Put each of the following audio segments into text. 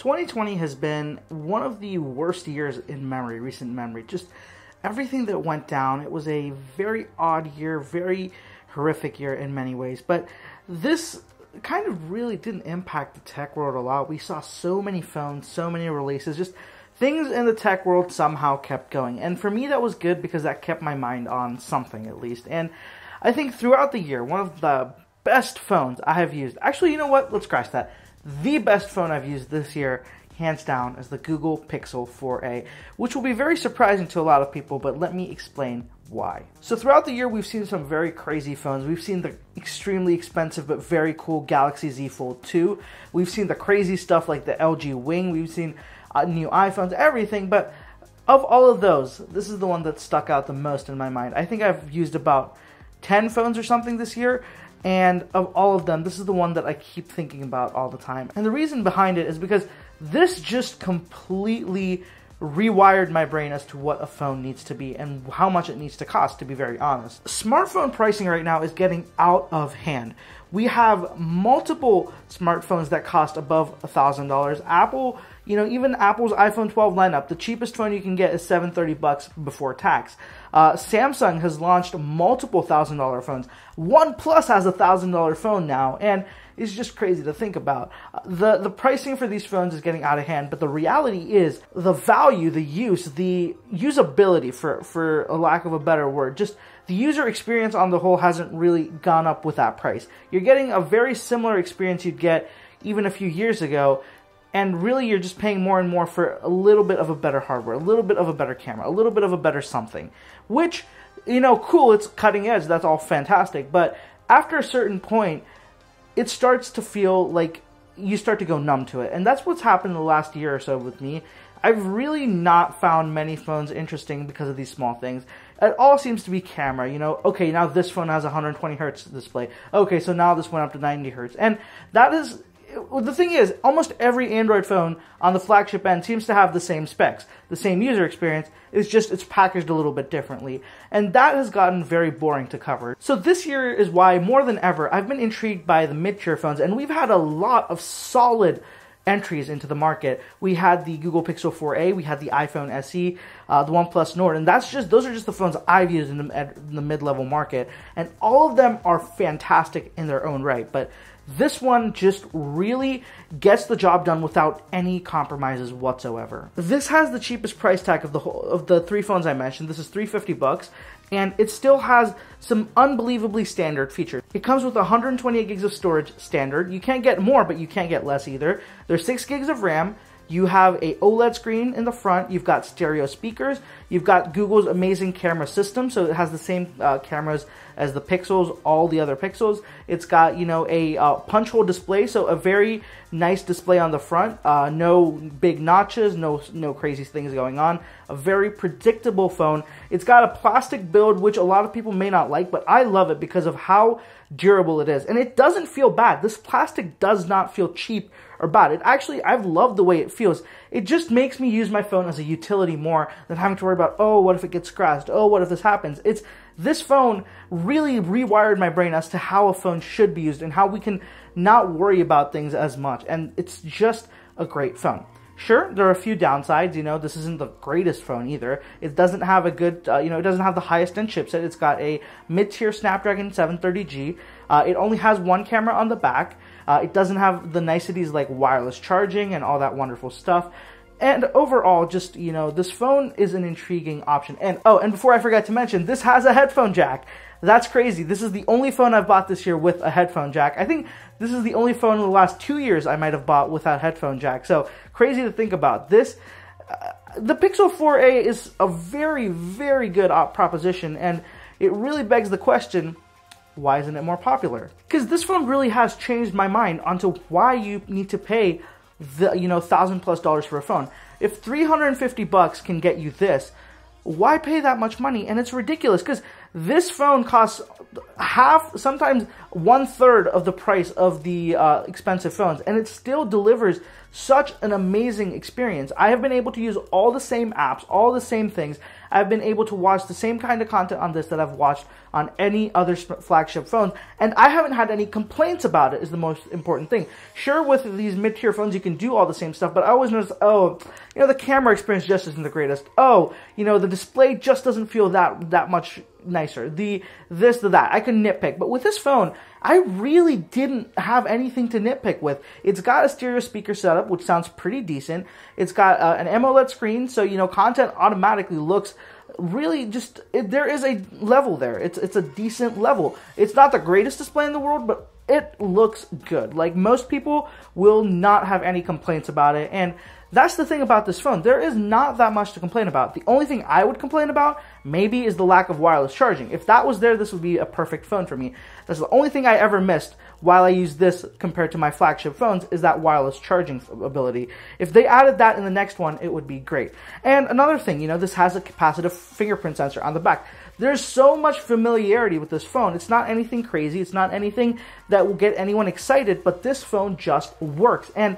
2020 has been one of the worst years in memory, recent memory. Just everything that went down. It was a very odd year, very horrific year in many ways. But this kind of really didn't impact the tech world a lot. We saw so many phones, so many releases, just things in the tech world somehow kept going. And for me, that was good because that kept my mind on something at least. And I think throughout the year, one of the best phones I have used, actually, you know what? Let's scratch that. The best phone I've used this year, hands down, is the Google Pixel 4a, which will be very surprising to a lot of people, but let me explain why. So throughout the year, we've seen some very crazy phones. We've seen the extremely expensive but very cool Galaxy Z Fold 2. We've seen the crazy stuff like the LG Wing. We've seen new iPhones, everything, but of all of those, this is the one that stuck out the most in my mind. I think I've used about 10 phones or something this year, and of all of them, this is the one that I keep thinking about all the time. And the reason behind it is because this just completely rewired my brain as to what a phone needs to be and how much it needs to cost, to be very honest. Smartphone pricing right now is getting out of hand. We have multiple smartphones that cost above $1,000. Apple, even Apple's iPhone 12 lineup, the cheapest phone you can get is $730 before tax. Samsung has launched multiple $1,000 phones. OnePlus has a $1,000 phone now, and it's just crazy to think about. The pricing for these phones is getting out of hand, but the reality is the value, the use, the usability, for a lack of a better word, just the user experience on the whole hasn't really gone up with that price. You're getting a very similar experience you'd get even a few years ago, and really you're just paying more and more for a little bit of a better hardware, a little bit of a better camera, a little bit of a better something. Which, cool, it's cutting edge, that's all fantastic, but after a certain point, it starts to feel like you start to go numb to it. And that's what's happened in the last year or so with me. I've really not found many phones interesting because of these small things. It all seems to be camera, okay, now this phone has 120 hertz display. Okay, so now this went up to 90 hertz. And that is, the thing is, almost every Android phone on the flagship end seems to have the same specs, the same user experience. It's packaged a little bit differently. And that has gotten very boring to cover. So this year is why, more than ever, I've been intrigued by the mid-tier phones, and we've had a lot of solid entries into the market. We had the Google Pixel 4a, we had the iPhone SE, the OnePlus Nord, and those are just the phones I've used in the mid-level market, and all of them are fantastic in their own right, but this one just really gets the job done without any compromises whatsoever. This has the cheapest price tag of the three phones I mentioned. This is $350, and it still has some unbelievably standard features. It comes with 128 gigs of storage standard. You can't get more, but you can't get less either. There's 6 gigs of RAM. You have a OLED screen in the front, you've got stereo speakers, you've got Google's amazing camera system, so it has the same cameras as the Pixels, all the other Pixels. It's got, a punch hole display, so a very nice display on the front, no big notches, no crazy things going on, a very predictable phone. It's got a plastic build, which a lot of people may not like, but I love it because of how durable it is, and it doesn't feel bad. This plastic does not feel cheap or bad. I've loved the way it feels. It just makes me use my phone as a utility more than having to worry about, oh, what if it gets scratched? Oh, what if this happens? This phone really rewired my brain as to how a phone should be used and how we can not worry about things as much. And it's just a great phone. Sure, there are a few downsides. This isn't the greatest phone either. It doesn't have a good, it doesn't have the highest end chipset. It's got a mid-tier Snapdragon 730G. It only has one camera on the back. It doesn't have the niceties like wireless charging and all that wonderful stuff. And overall, just, this phone is an intriguing option. And before I forget to mention, this has a headphone jack. That's crazy. This is the only phone I've bought this year with a headphone jack. I think this is the only phone in the last 2 years I might have bought without headphone jack. So crazy to think about. This, the Pixel 4a is a very, very good proposition, and it really begs the question, why isn't it more popular? Because this phone really has changed my mind onto why you need to pay the $1,000+ for a phone. If $350 can get you this, why pay that much money? And it's ridiculous because this phone costs half, sometimes 1/3 of the price of the expensive phones, and it still delivers such an amazing experience. I have been able to use all the same apps, all the same things. I've been able to watch the same kind of content on this that I've watched on any other flagship phones, and I haven't had any complaints about it, is the most important thing. Sure, with these mid-tier phones, you can do all the same stuff, but I always notice, oh, you know, the camera experience just isn't the greatest. Oh, you know, the display just doesn't feel that much nicer. The that. I can nitpick. But with this phone, I really didn't have anything to nitpick with. It's got a stereo speaker setup, which sounds pretty decent. It's got an AMOLED screen, so, you know, content automatically looks really just, there is a level there. It's a decent level. It's not the greatest display in the world, but it looks good. Like, most people will not have any complaints about it, and that's the thing about this phone. There is not that much to complain about. The only thing I would complain about, maybe, is the lack of wireless charging. If that was there, this would be a perfect phone for me. That's the only thing I ever missed while I use this compared to my flagship phones, is that wireless charging ability. If they added that in the next one, it would be great. And another thing, you know, this has a capacitive fingerprint sensor on the back. There's so much familiarity with this phone. It's not anything crazy. It's not anything that will get anyone excited, but this phone just works. And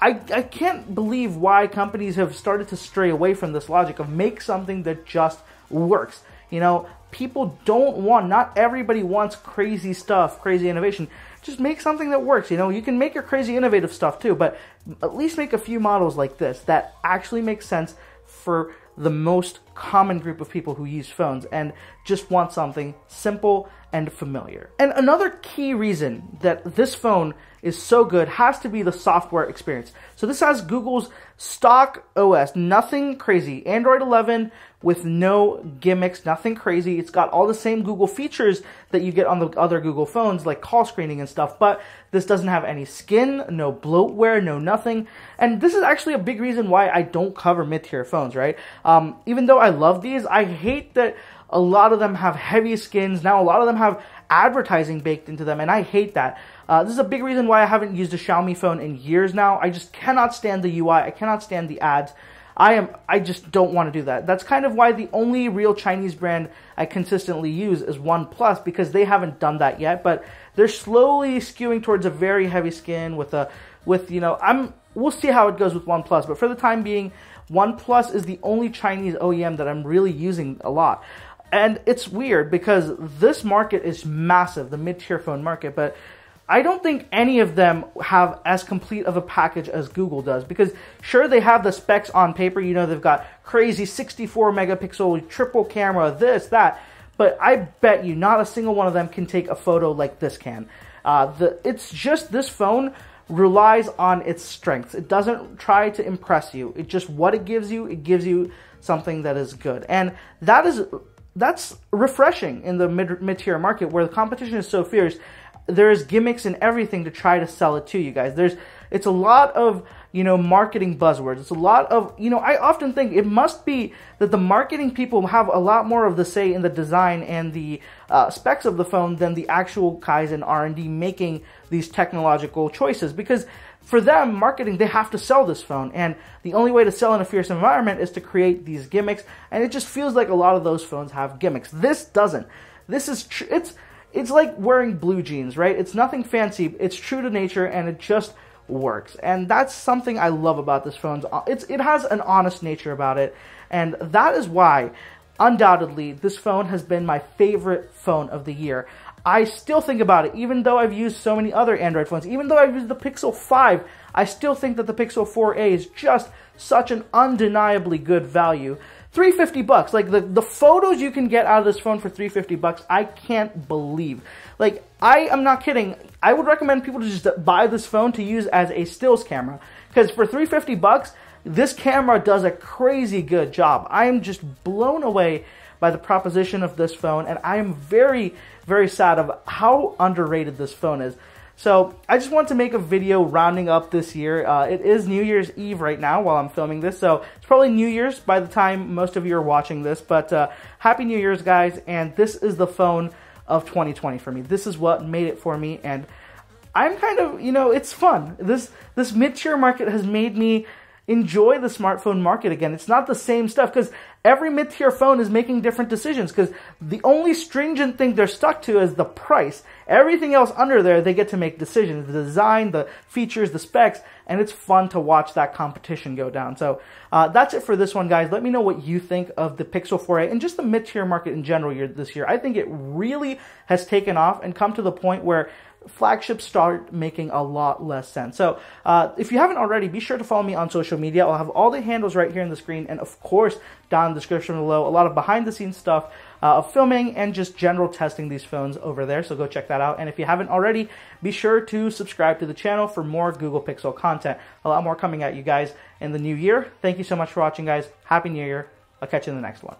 I can't believe why companies have started to stray away from this logic of make something that just works. You know, people don't want, not everybody wants crazy stuff, crazy innovation. Just make something that works. You know, you can make your crazy innovative stuff too, but at least make a few models like this that actually make sense for the most common group of people who use phones and just want something simple and familiar. And another key reason that this phone is so good has to be the software experience. So this has Google's stock OS, nothing crazy. Android 11 with no gimmicks, nothing crazy. It's got all the same Google features that you get on the other Google phones, like call screening and stuff, but this doesn't have any skin, no bloatware, no nothing. And this is actually a big reason why I don't cover mid-tier phones, right? Even though I love these, I hate that a lot of them have heavy skins. Now a lot of them have advertising baked into them, and I hate that. This is a big reason why I haven't used a Xiaomi phone in years now. I just cannot stand the UI. I cannot stand the ads. I just don't want to do that. That's kind of why the only real Chinese brand I consistently use is OnePlus, because they haven't done that yet, but they're slowly skewing towards a very heavy skin you know, we'll see how it goes with OnePlus, but for the time being, OnePlus is the only Chinese OEM that I'm really using a lot. And it's weird because this market is massive, the mid-tier phone market, but I don't think any of them have as complete of a package as Google does, because sure, they have the specs on paper. You know, they've got crazy 64 megapixel triple camera, this, that, but I bet you not a single one of them can take a photo like this can. It's just, this phone relies on its strengths. It doesn't try to impress you. It just, what it gives you something that is good. And that's refreshing in the mid-tier market where the competition is so fierce. There's gimmicks and everything to try to sell it to you guys. It's a lot of, you know, marketing buzzwords. It's a lot of, you know, I often think it must be that the marketing people have a lot more of the say in the design and the specs of the phone than the actual guys in R&D making these technological choices. Because for them, marketing, they have to sell this phone. And the only way to sell in a fierce environment is to create these gimmicks. And it just feels like a lot of those phones have gimmicks. This doesn't. This is, it's like wearing blue jeans, right? It's nothing fancy. It's true to nature, and it just works. And that's something I love about this phone. It has an honest nature about it. And that is why, undoubtedly, this phone has been my favorite phone of the year. I still think about it, even though I've used so many other Android phones. Even though I've used the Pixel 5, I still think that the Pixel 4a is just such an undeniably good value. $350, like the photos you can get out of this phone for $350, I can't believe. Like, I am not kidding. I would recommend people to just buy this phone to use as a stills camera, because for $350, this camera does a crazy good job. I am just blown away by the proposition of this phone, and I am very, very sad of how underrated this phone is. So I just want to make a video rounding up this year. It is New Year's Eve right now while I'm filming this, so it's probably New Year's by the time most of you are watching this, but Happy New Year's, guys, and this is the phone of 2020 for me. This is what made it for me, and I'm kind of, you know, it's fun. This mid-tier market has made me enjoy the smartphone market again. It's not the same stuff, because every mid-tier phone is making different decisions because the only stringent thing they're stuck to is the price. Everything else under there, they get to make decisions. The design, the features, the specs, and it's fun to watch that competition go down. So that's it for this one, guys. Let me know what you think of the Pixel 4a and just the mid-tier market in general this year. I think it really has taken off and come to the point where flagships start making a lot less sense. So if you haven't already, be sure to follow me on social media. I'll have all the handles right here on the screen, and of course down in the description below, a lot of behind the scenes stuff of filming and just general testing these phones over there. So go check that out. And if you haven't already, be sure to subscribe to the channel for more Google Pixel content. A lot more coming at you guys in the new year. Thank you so much for watching, guys. Happy New Year. I'll catch you in the next one.